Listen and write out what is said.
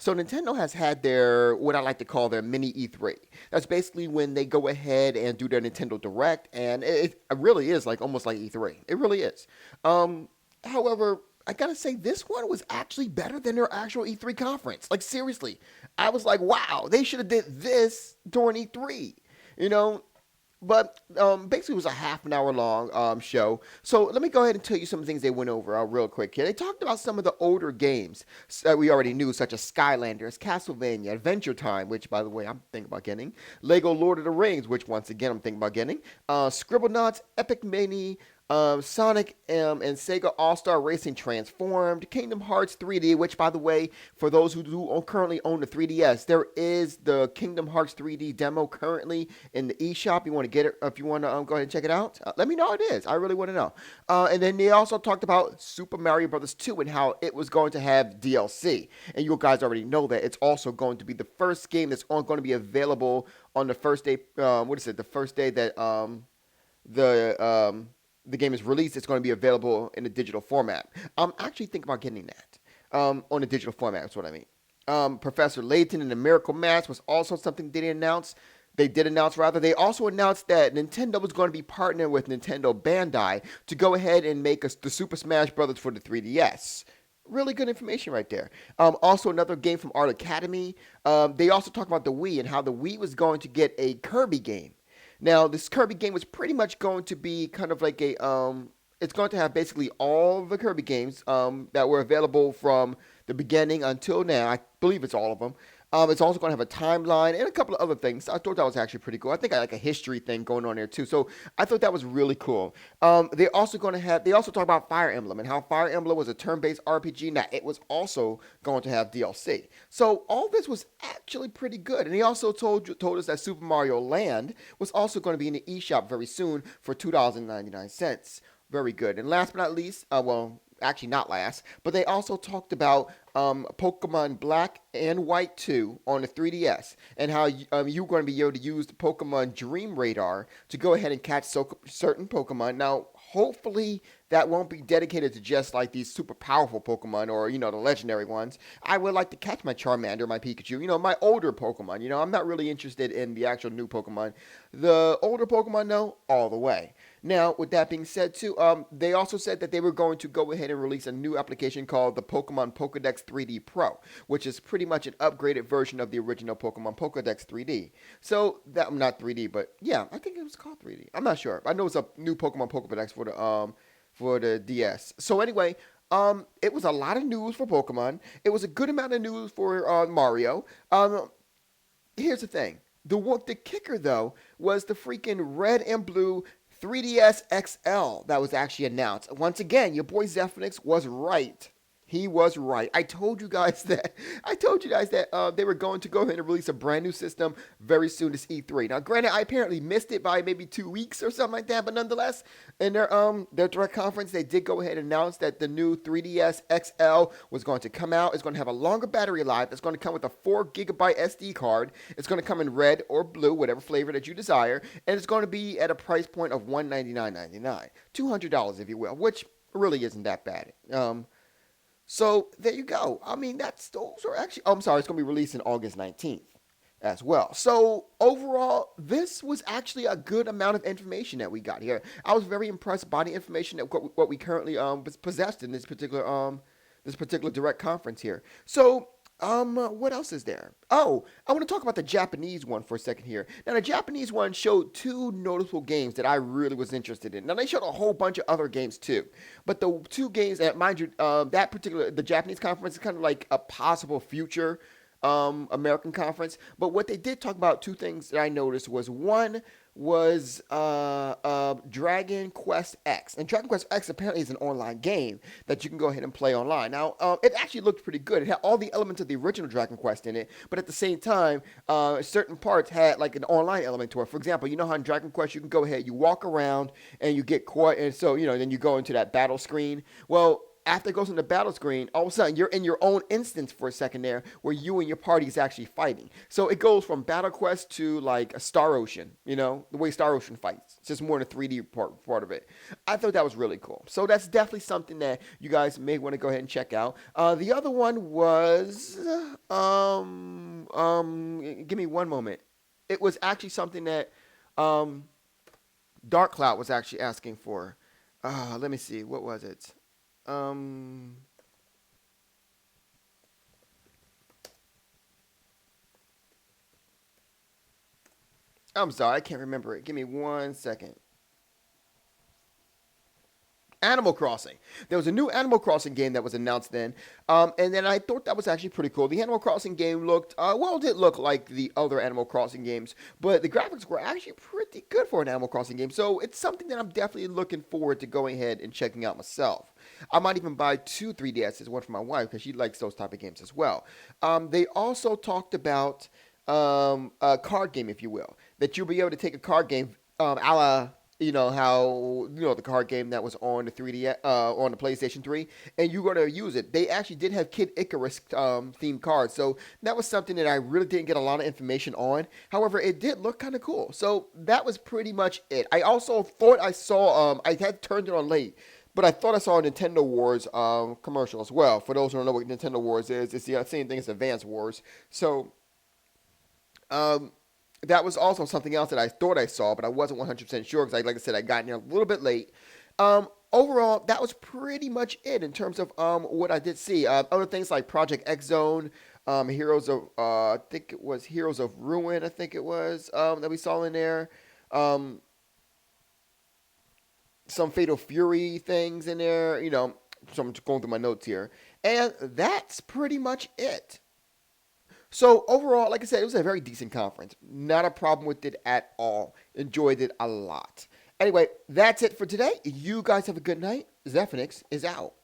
So Nintendo has had their what I like to call their mini E3. That's basically when they go ahead and do their Nintendo Direct, and it really is like almost like E3. It really is. Um, However, I gotta say this one was actually better than their actual E3 conference. Like seriously, I was like, wow, they should have did this during E3. You know, but basically, it was a half an hour long show. So let me go ahead and tell you some things they went over real quick here. They talked about some of the older games that we already knew, such as Skylanders, Castlevania, Adventure Time, which, by the way, I'm thinking about getting, Lego Lord of the Rings, which, once again, I'm thinking about getting, Scribblenauts, Epic Mini, Sonic and Sega All Star Racing Transformed, Kingdom Hearts 3D, which, by the way, for those who currently own the 3DS, there is the Kingdom Hearts 3D demo currently in the eShop. You want to get it, if you want to go ahead and check it out, let me know how it is. I really want to know. And then they also talked about Super Mario Bros. 2 and how it was going to have DLC. And you guys already know that it's also going to be the first game that's going to be available on the first day. What is it? The first day that the the game is released, it's going to be available in a digital format. I'm actually thinking about getting that on a digital format. That's what I mean. Professor Layton and the Miracle Mask was also something they didn't announce. They did announce, rather. They also announced that Nintendo was going to be partnering with Nintendo Bandai to go ahead and make the Super Smash Brothers for the 3DS. Really good information right there. Also, another game from Art Academy. They also talked about the Wii and how the Wii was going to get a Kirby game. Now, this Kirby game was pretty much going to be kind of like a it's going to have basically all the Kirby games that were available from the beginning until now. I believe it's all of them. It's also going to have a timeline and a couple of other things. I thought that was actually pretty cool. I think I like a history thing going on there too. So I thought that was really cool. They're also going to have. They also talk about Fire Emblem and how Fire Emblem was a turn-based RPG. Now it was also going to have DLC. So all this was actually pretty good. And he also told us that Super Mario Land was also going to be in the eShop very soon for $2.99. Very good. And last but not least, well, actually not last, but they also talked about Pokemon Black and White 2 on the 3DS and how you're going to be able to use the Pokemon Dream Radar to go ahead and catch certain Pokemon. Now, hopefully that won't be dedicated to just like these super powerful Pokemon or, the legendary ones. I would like to catch my Charmander, my Pikachu, my older Pokemon. I'm not really interested in the actual new Pokemon. The older Pokemon, though, all the way. Now, with that being said, too, they also said that they were going to go ahead and release a new application called the Pokemon Pokedex 3D Pro, which is pretty much an upgraded version of the original Pokemon Pokedex 3D. So, that not 3D, but yeah, I think it was called 3D. I'm not sure. I know it's a new Pokemon Pokedex for the DS. So anyway, it was a lot of news for Pokemon. It was a good amount of news for Mario. Here's the thing. The kicker, though, was the freaking red and blue 3DS XL that was actually announced. Once again, your boy Zephyrnix was right. He was right. I told you guys that. They were going to go ahead and release a brand new system very soon. This E3. Now, granted, I apparently missed it by maybe 2 weeks or something like that. But nonetheless, in their direct conference, they did go ahead and announce that the new 3DS XL was going to come out. It's going to have a longer battery life. It's going to come with a 4 GB SD card. It's going to come in red or blue, whatever flavor that you desire, and it's going to be at a price point of $199.99, $200 if you will, which really isn't that bad. So there you go. I mean, those are actually. Oh, I'm sorry. It's going to be released on August 19th as well. So overall, this was actually a good amount of information that we got here. I was very impressed by the information that what we currently possessed in this particular direct conference here. So. What else is there? Oh, I want to talk about the Japanese one for a second here. Now, the Japanese one showed two noticeable games that I really was interested in. Now, they showed a whole bunch of other games too, but the two games that, mind you, the Japanese conference is kind of like a possible future American conference. But what they did talk about, two things that I noticed was one was Dragon Quest X. And Dragon Quest X apparently is an online game that you can go ahead and play online. Now, it actually looked pretty good. It had all the elements of the original Dragon Quest in it, but at the same time, certain parts had like an online element to it. For example, you know how in Dragon Quest you can go ahead, you walk around and you get caught, and so, then you go into that battle screen. Well, after it goes into battle screen, all of a sudden you're in your own instance for a second there, where you and your party is actually fighting. So it goes from Battle Quest to like a Star Ocean, the way Star Ocean fights. It's just more in the 3D part of it. I thought that was really cool. So that's definitely something that you guys may want to go ahead and check out. The other one was, give me one moment. It was actually something that um, Dark Cloud was actually asking for. Let me see. What was it? Um, I'm sorry, I can't remember it. Give me 1 second. Animal Crossing. There was a new Animal Crossing game that was announced then, and then I thought that was actually pretty cool. The Animal Crossing game looked, well, it did look like the other Animal Crossing games, but the graphics were actually pretty good for an Animal Crossing game. So it's something that I'm definitely looking forward to going ahead and checking out myself. I might even buy two 3DSs, one for my wife because she likes those type of games as well. They also talked about a card game, if you will, that you'll be able to take a card game, a la how the card game that was on the 3D on the PlayStation 3, and you're gonna use it. They actually did have Kid Icarus themed cards, so that was something that I really didn't get a lot of information on. However, it did look kind of cool, so that was pretty much it. I also thought I saw I had turned it on late. But I thought I saw a Nintendo Wars commercial as well. For those who don't know what Nintendo Wars is, it's the same thing as Advance Wars. So um, that was also something else that I thought I saw, but I wasn't 100% sure because, like I said, I got in there a little bit late. Overall, that was pretty much it in terms of what I did see. Other things like Project X Zone, Heroes of, I think it was Heroes of Ruin, I think it was, that we saw in there. Um, some Fatal Fury things in there, So I'm just going through my notes here. And that's pretty much it. So overall, like I said, it was a very decent conference. Not a problem with it at all. Enjoyed it a lot. Anyway, that's it for today. You guys have a good night. Zephyrnix is out.